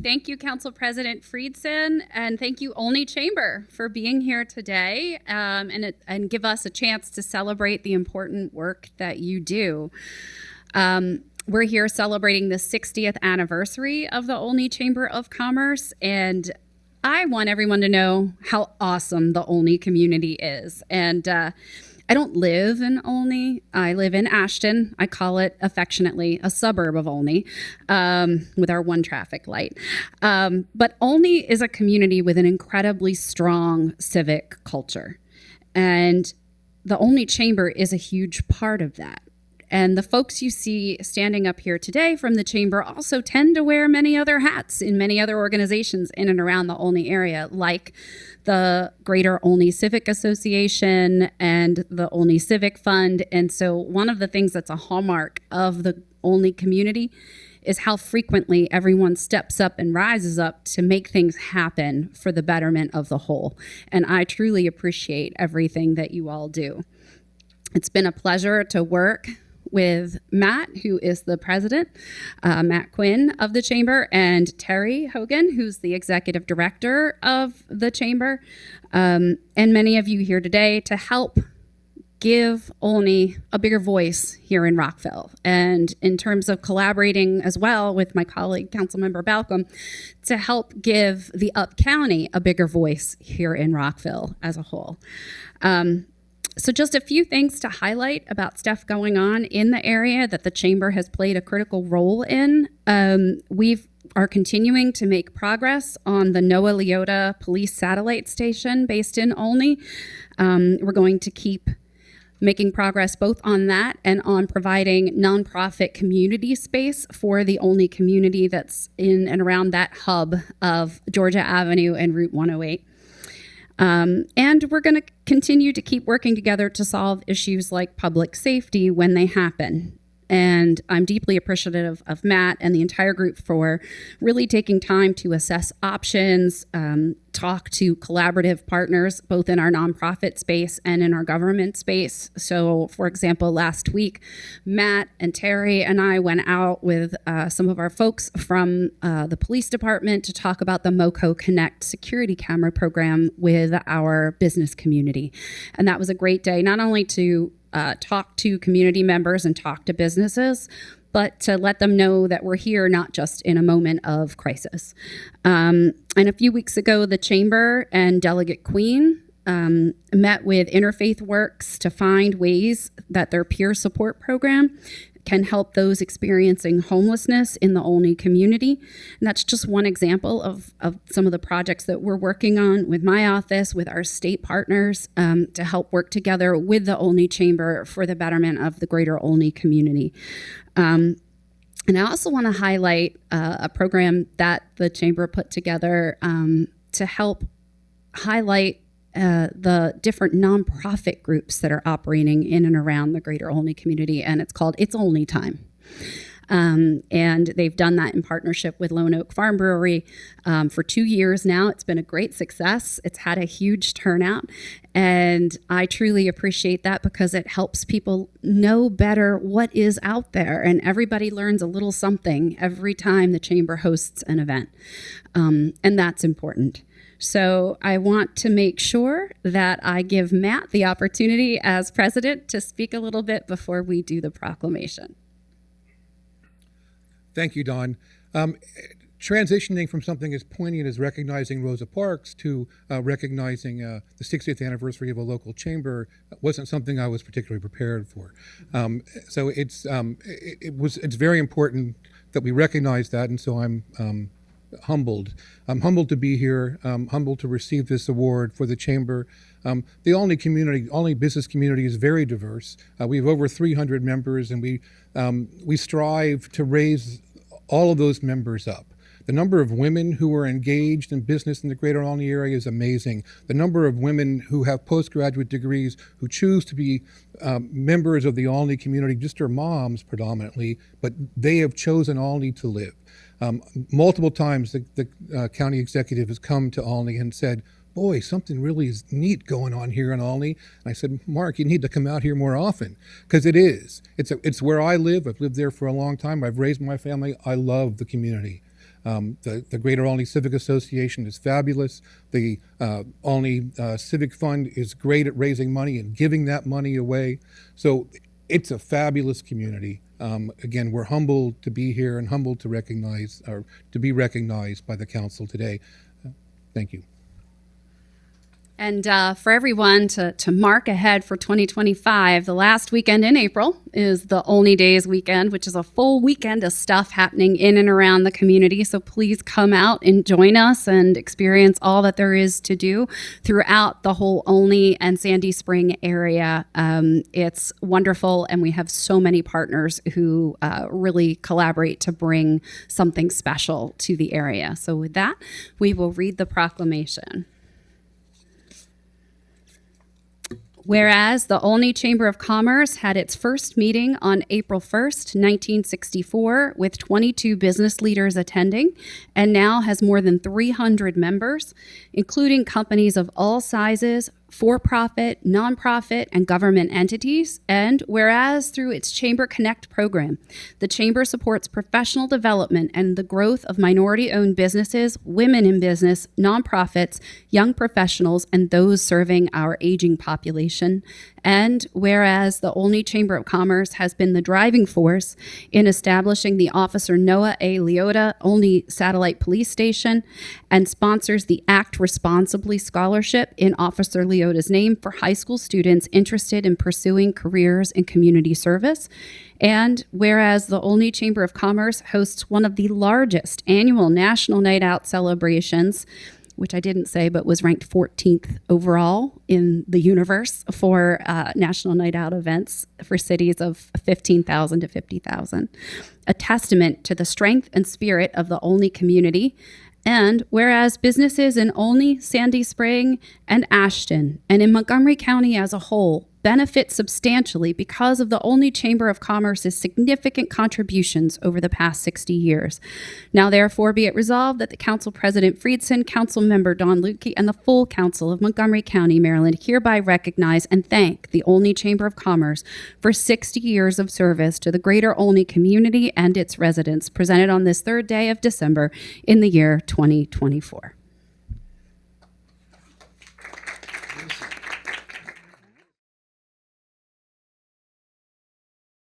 Thank you, Council President Friedson, and thank you, Olney Chamber, for being here today and give us a chance to celebrate the important work that you do. We're here celebrating the 60th anniversary of the Olney Chamber of Commerce, and I want everyone to know how awesome the Olney community is. And I don't live in Olney. I live in Ashton. I call it affectionately a suburb of Olney with our one traffic light. But Olney is a community with an incredibly strong civic culture. And the Olney Chamber is a huge part of that. And the folks you see standing up here today from the chamber also tend to wear many other hats in many other organizations in and around the Olney area, like the Greater Olney Civic Association and the Olney Civic Fund. And so one of the things that's a hallmark of the Olney community is how frequently everyone steps up and rises up to make things happen for the betterment of the whole. And I truly appreciate everything that you all do. It's been a pleasure to work with Matt, who is the president, Matt Quinn of the chamber, and Terry Hogan, who's the executive director of the chamber, and many of you here today to help give Olney a bigger voice here in Rockville. And in terms of collaborating as well with my colleague, Councilmember Balcom, to help give the Up County a bigger voice here in Rockville as a whole. So just a few things to highlight about stuff going on in the area that the chamber has played a critical role in. We are continuing to make progress on the Noah Leota Police Satellite Station based in Olney. We're going to keep making progress both on that and on providing nonprofit community space for the Olney community that's in and around that hub of Georgia Avenue and Route 108. And we're going to continue to keep working together to solve issues like public safety when they happen. And I'm deeply appreciative of Matt and the entire group for really taking time to assess options, talk to collaborative partners, both in our nonprofit space and in our government space. So, for example, last week, Matt and Terry and I went out with some of our folks from the police department to talk about the MoCo Connect security camera program with our business community. And that was a great day, not only to talk to community members and talk to businesses, but to let them know that we're here not just in a moment of crisis. And a few weeks ago, the Chamber and Delegate Queen met with Interfaith Works to find ways that their peer support program can help those experiencing homelessness in the Olney community. And that's just one example of some of the projects that we're working on with my office, with our state partners, to help work together with the Olney Chamber for the betterment of the greater Olney community. And I also want to highlight a program that the Chamber put together to help highlight the different nonprofit groups that are operating in and around the greater Olney community, and it's called It's Olney Time. And they've done that in partnership with Lone Oak Farm Brewery for 2 years now. It's been a great success. It's had a huge turnout, and I truly appreciate that because it helps people know better what is out there, and everybody learns a little something every time the Chamber hosts an event, and that's important. So I want to make sure that I give Matt the opportunity as president to speak a little bit before we do the proclamation. Thank you, Dawn. Transitioning from something as poignant as recognizing Rosa Parks to recognizing the 60th anniversary of a local chamber wasn't something I was particularly prepared for. So it's very important that we recognize that, and so I'm humbled. I'm humbled to be here. Humbled to receive this award for the chamber. The Olney business community is very diverse. We have over 300 members, and we strive to raise all of those members up. The number of women who are engaged in business in the greater Olney area is amazing. The number of women who have postgraduate degrees who choose to be members of the Olney community, just are moms predominantly, but they have chosen Olney to live. Multiple times the county executive has come to Olney and said, boy, something really is neat going on here in Olney. And I said, Mark, you need to come out here more often, because it is. It's where I live. I've lived there for a long time. I've raised my family. I love the community. The Greater Olney Civic Association is fabulous. The Olney Civic Fund is great at raising money and giving that money away. So it's a fabulous community. Again, we're humbled to be here and humbled to recognize or to be recognized by the council today. Thank you. And for everyone to mark ahead for 2025, the last weekend in April is the Olney Days weekend, which is a full weekend of stuff happening in and around the community. So please come out and join us and experience all that there is to do throughout the whole Olney and Sandy Spring area. It's wonderful, and we have so many partners who really collaborate to bring something special to the area. So with that, we will read the proclamation. Whereas the Olney Chamber of Commerce had its first meeting on April 1st, 1964, with 22 business leaders attending, and now has more than 300 members, including companies of all sizes, for-profit, nonprofit, and government entities. And whereas through its Chamber Connect program, the Chamber supports professional development and the growth of minority-owned businesses, women in business, nonprofits, young professionals, and those serving our aging population. And whereas the Olney Chamber of Commerce has been the driving force in establishing the Officer Noah A. Luedtke Olney Satellite Police Station and sponsors the Act Responsibly Scholarship in Officer Luedtke's name for high school students interested in pursuing careers in community service. And whereas the Olney Chamber of Commerce hosts one of the largest annual National Night Out celebrations, which I didn't say, but was ranked 14th overall in the universe for National Night Out events for cities of 15,000 to 50,000, a testament to the strength and spirit of the Olney community. And whereas businesses in Olney, Sandy Spring, and Ashton, and in Montgomery County as a whole, benefit substantially because of the Olney Chamber of Commerce's significant contributions over the past 60 years. Now, therefore, be it resolved that the Council President Friedson, Councilmember Don Luedtke, and the full Council of Montgomery County, Maryland, hereby recognize and thank the Olney Chamber of Commerce for 60 years of service to the greater Olney community and its residents, presented on this third day of December in the year 2024.